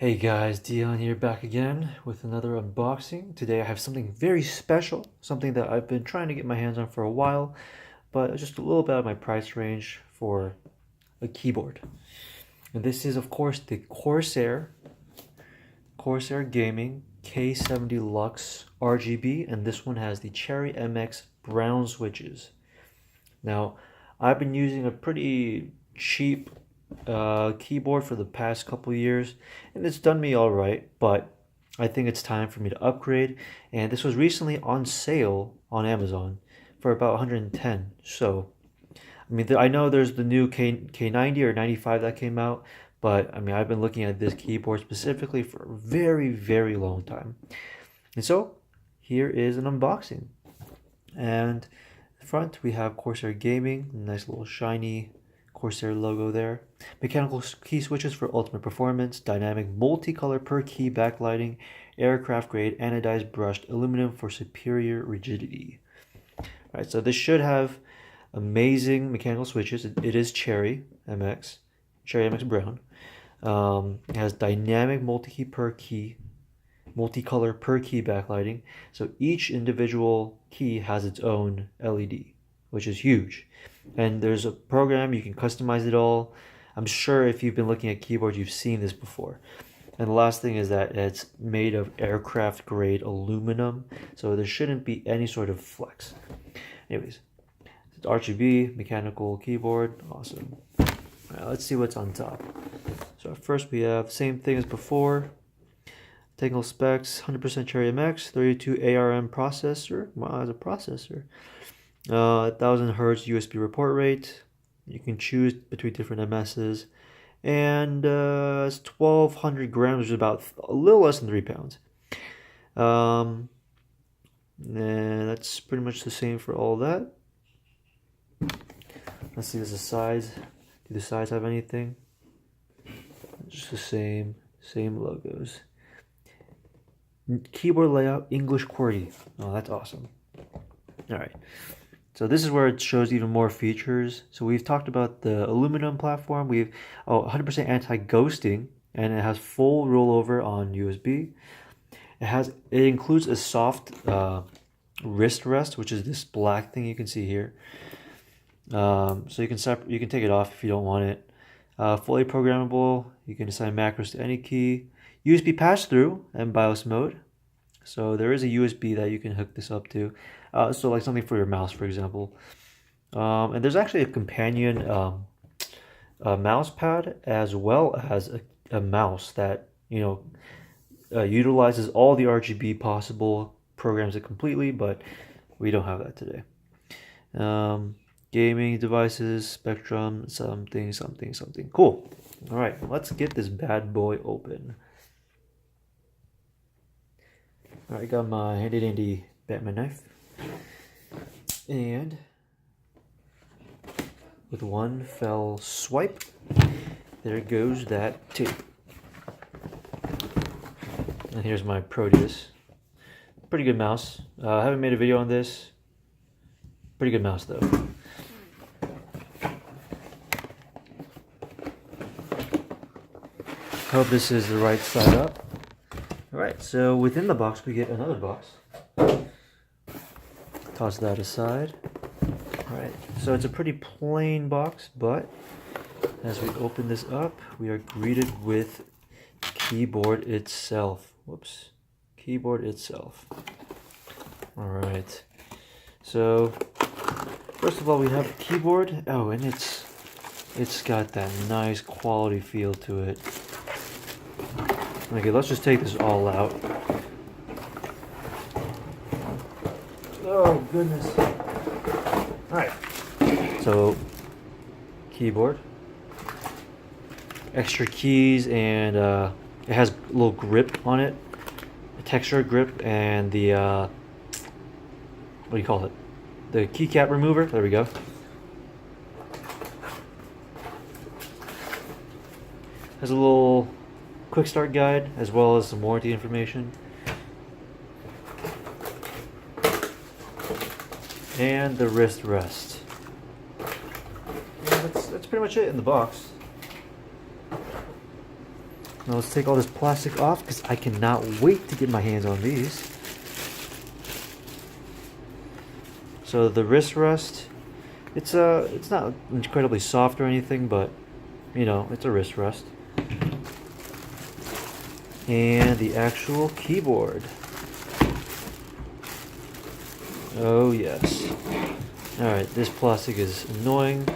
Hey guys, Dion here back again with another unboxing. Today I have something very special, something that I've been trying to get my hands on for a while, but just a little bit out of my price range for a keyboard. And this is of course the Corsair Gaming K70 LUX RGB, and this one has the Cherry MX brown switches. Now, I've been using a pretty cheap keyboard for the past couple years, and it's done me all right, but I think it's time for me to upgrade. And this was recently on sale on Amazon for about 110. So, I mean, I know there's the new K90 or 95 that came out, but I mean, I've been looking at this keyboard specifically for a very, very long time. And so, here is an unboxing. And front we have Corsair Gaming, nice little shiny Corsair logo there. Mechanical key switches for ultimate performance, dynamic multicolor per key backlighting, aircraft grade anodized brushed aluminum for superior rigidity. Alright, so this should have amazing mechanical switches. It is Cherry MX Brown. It has dynamic multicolor per key backlighting. So each individual key has its own LED, which is huge. And there's a program, you can customize it all. I'm sure if you've been looking at keyboards, you've seen this before. And the last thing is that it's made of aircraft grade aluminum, so there shouldn't be any sort of flex. Anyways, it's RGB, mechanical keyboard, awesome. All right, let's see what's on top. So first we have same thing as before. Technical specs, 100% Cherry MX, 32 ARM processor. Wow, that's a processor. 1000 Hertz USB report rate. You can choose between different MSs. And it's 1200 grams, which is about a little less than 3 pounds. And that's pretty much the same for all that. Let's see, there's the sides. Do the sides have anything? Just the same logos. Keyboard layout, English QWERTY. Oh, that's awesome. All right. So this is where it shows even more features. So we've talked about the aluminum platform. We've 100% anti-ghosting, and it has full rollover on USB. It includes a soft wrist rest, which is this black thing you can see here. So you can take it off if you don't want it. Fully programmable. You can assign macros to any key. USB pass-through and BIOS mode. So there is a USB that you can hook this up to. So like something for your mouse, for example. And there's actually a companion mouse pad as well as a mouse that, utilizes all the RGB possible, programs it completely, but we don't have that today. Gaming devices, Spectrum, something. Cool. All right, let's get this bad boy open. All right, got my handy dandy Batman knife. And with one fell swipe, there goes that tape. And here's my Proteus. Pretty good mouse. I haven't made a video on this. Pretty good mouse though. Hope this is the right side up. Alright, so within the box we get another box. Toss that aside. Alright, so it's a pretty plain box, but as we open this up, we are greeted with keyboard itself. Whoops. Keyboard itself. Alright. So first of all, we have the keyboard. Oh, and it's got that nice quality feel to it. Okay, let's just take this all out. Oh, goodness. Alright. So, keyboard. Extra keys, and it has a little grip on it. A texture grip, and the, what do you call it? The keycap remover. There we go. Has a little quick start guide as well as some warranty information. And the wrist rest. Yeah, that's pretty much it in the box. Now let's take all this plastic off because I cannot wait to get my hands on these. So the wrist rest, it's not incredibly soft or anything, but you know, it's a wrist rest. And the actual keyboard. Oh yes. Alright, this plastic is annoying.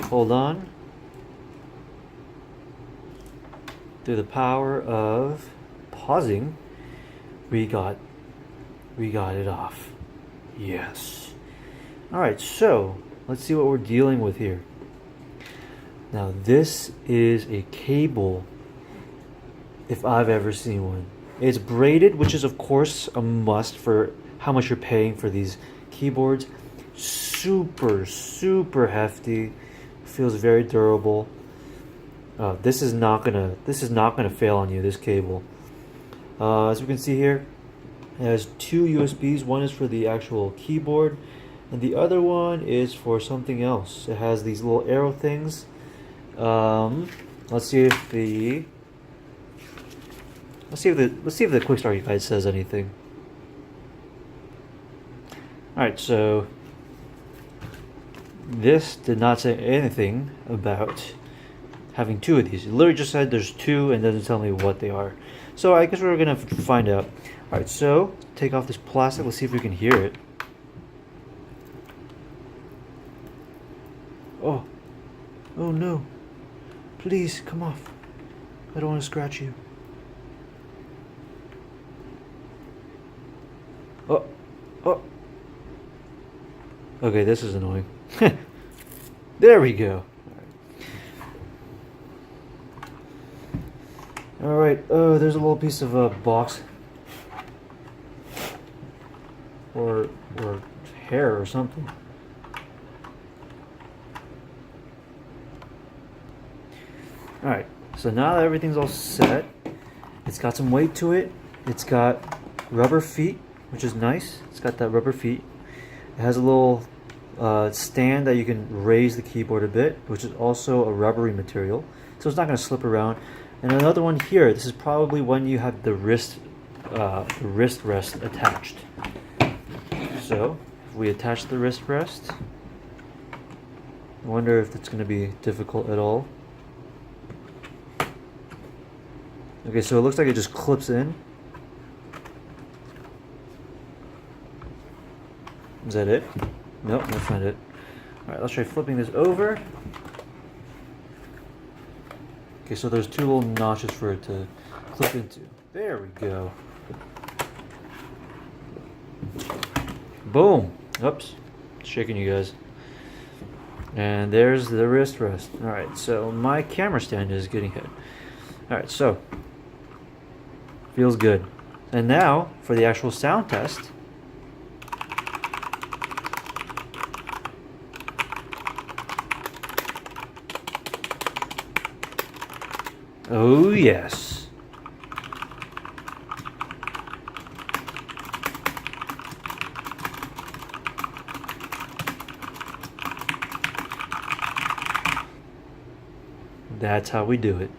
Hold on. Through the power of pausing, we got it off. Yes. Alright, so let's see what we're dealing with here. Now this is a cable, if I've ever seen one. It's braided, which is of course a must for how much you're paying for these keyboards. Super hefty. Feels very durable. This is not gonna fail on you, this cable. As we can see here, it has two USBs. One is for the actual keyboard, and the other one is for something else. It has these little arrow things. Let's see if the quick start guide says anything. Alright, so this did not say anything about having two of these. It literally just said there's two and doesn't tell me what they are. So I guess we're gonna find out. Alright, so take off this plastic. Let's see if we can hear it. Oh no. Please, come off. I don't want to scratch you. Oh. Okay, this is annoying. There we go. Alright, oh, there's a little piece of a box. Or hair or something. Alright, so now that everything's all set, it's got some weight to it. It's got rubber feet, which is nice. It's got that rubber feet. It has a little stand that you can raise the keyboard a bit, which is also a rubbery material, so it's not going to slip around. And another one here, this is probably when you have the wrist rest attached. So if we attach the wrist rest, I wonder if it's going to be difficult at all. Okay, so it looks like it just clips in. Is that it? Nope, that's not it. Alright, let's try flipping this over. Okay, so there's two little notches for it to clip into. There we go. Boom! Oops, shaking you guys. And there's the wrist rest. Alright, so my camera stand is getting hit. Alright, so feels good. And now for the actual sound test. Oh yes. That's how we do it.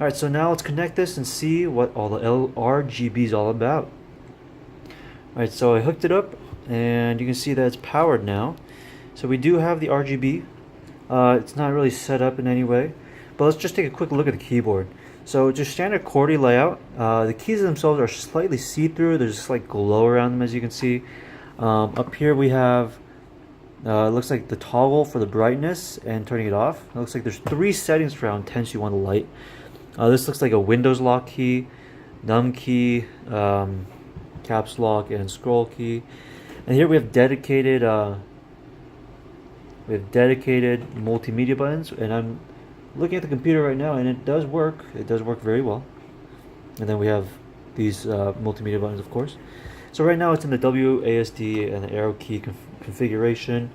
Alright, so now let's connect this and see what all the RGB is all about. Alright, so I hooked it up and you can see that it's powered now. So we do have the RGB. It's not really set up in any way. But let's just take a quick look at the keyboard. So just standard QWERTY layout. The keys themselves are slightly see-through. There's a slight glow around them, as you can see. Up here we have, it looks like the toggle for the brightness and turning it off. It looks like there's three settings for how intense you want the light. This looks like a Windows lock key, num key, caps lock, and scroll key. And here we have dedicated multimedia buttons, and I'm looking at the computer right now, and it does work. It does work very well. And then we have these multimedia buttons, of course. So right now it's in the WASD and the arrow key configuration.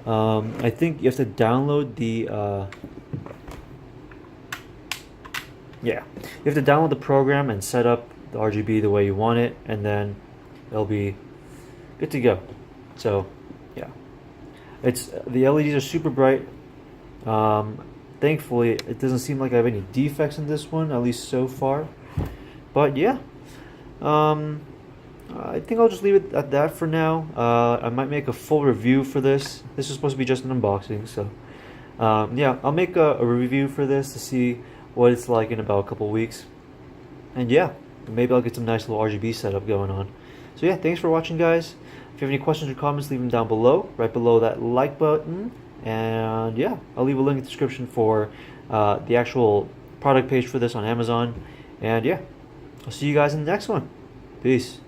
I think you have to download the you have to download the program and set up the RGB the way you want it, and then it'll be good to go. So yeah, the LEDs are super bright. thankfully it doesn't seem like I have any defects in this one, at least so far. But yeah, I think I'll just leave it at that for now. I might make a full review for this. This is supposed to be just an unboxing, so yeah, I'll make a review for this to see what it's like in about a couple weeks. And yeah, maybe I'll get some nice little RGB setup going on. So yeah, thanks for watching, guys. If you have any questions or comments, leave them down below, right below that like button. And yeah, I'll leave a link in the description for the actual product page for this on Amazon. And yeah, I'll see you guys in the next one. Peace.